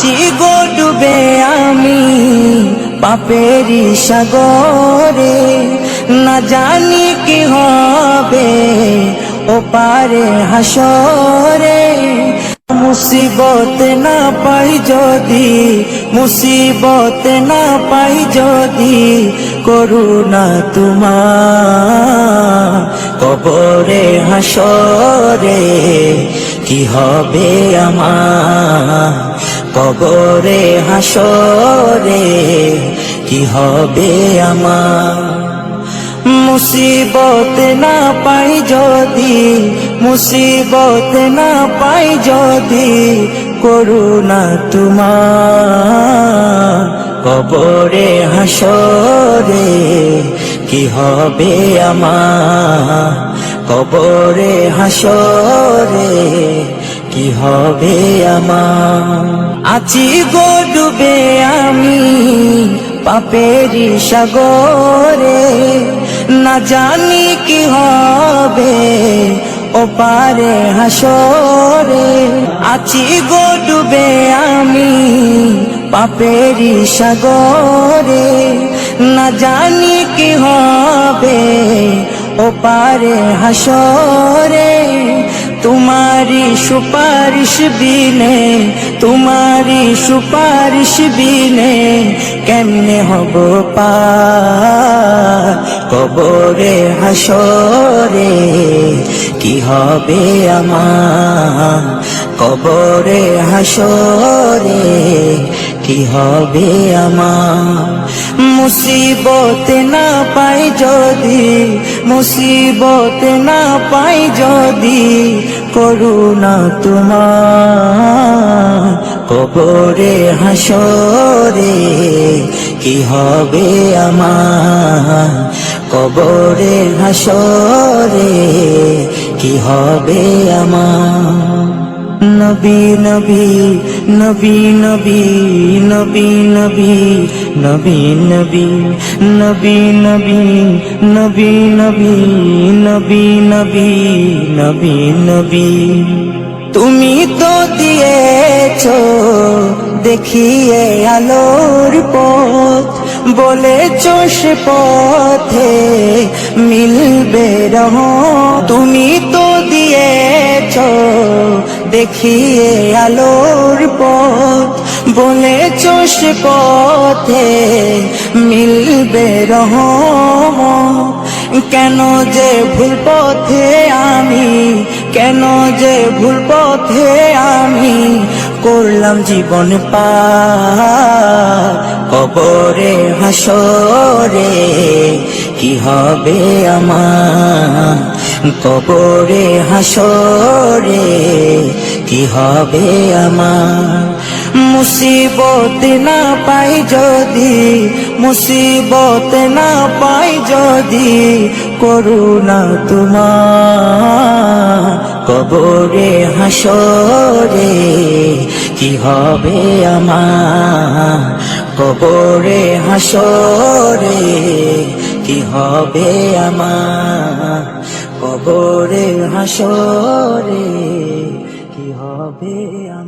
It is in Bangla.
চিগো ডুবে আমি পাপেরি সাগরে, না জানি কি হবে ও পারে হাসরে। মুসিবত না পাই যদি, মুসিবত না পাই যদি, করুণা তোমার কবরে হাসরে কি হবে আমার, কবরে হাসরে কি হবে আমার। মুসিবত না পাই যদি, মুসিবত না পাই যদি, করুণা তোমার কবরে হাসরে কি হবে আমার, কবরে হাসরে কি হবে আমার। আছি গো ডুবে আমি পাপেরি সাগরে, না জানি কি হবে ও পারে হাসরে। আছি গো ডুবে আমি পাপেরি সাগরে, না জানি কি হবে ও পারে হাসরে। তোমারি সুপারিশ বিনে, তোমারি সুপারিশ বিনে কেমনে হব পার, কবরে হাসরে কি হবে আমার, কবরে হাসরে কি হবে আমার। মুসিবত না পাই যদি, মুসিবত না পাই যদি, করুণা তোমার কবরে হাসরে কি হবে আমার, কবরে হাসরে কি হবে আমার। নবী নবী নবী নবী নবী নবী নবী নবী নবী নবী নবী নবী নবী নবী নবী নবী। তুমি তো দিয়েছো দেখিয়ে আলোর পথ, বলেছো সে পথে মিলবে রহমত। তুমি তো দিয়েছো দেখিয়ে আলোর পথ, বলেছো সে পথে মিলবে রহমত। কেন যে ভুল পথে আমি, কেন যে ভুল পথে আমি করলাম জীবন পার, কবরে হাসরে কি হবে আমার, কবরে হাসরে কি হবে আমার। মুসিবত না পাই যদি, মুসিবত না পাই যদি, করুণা তোমার কবরে হাসরে কি হবে আমার, কবরে হাসরে কি হবে আমার, কবরে হাসরে কি হবে আমার।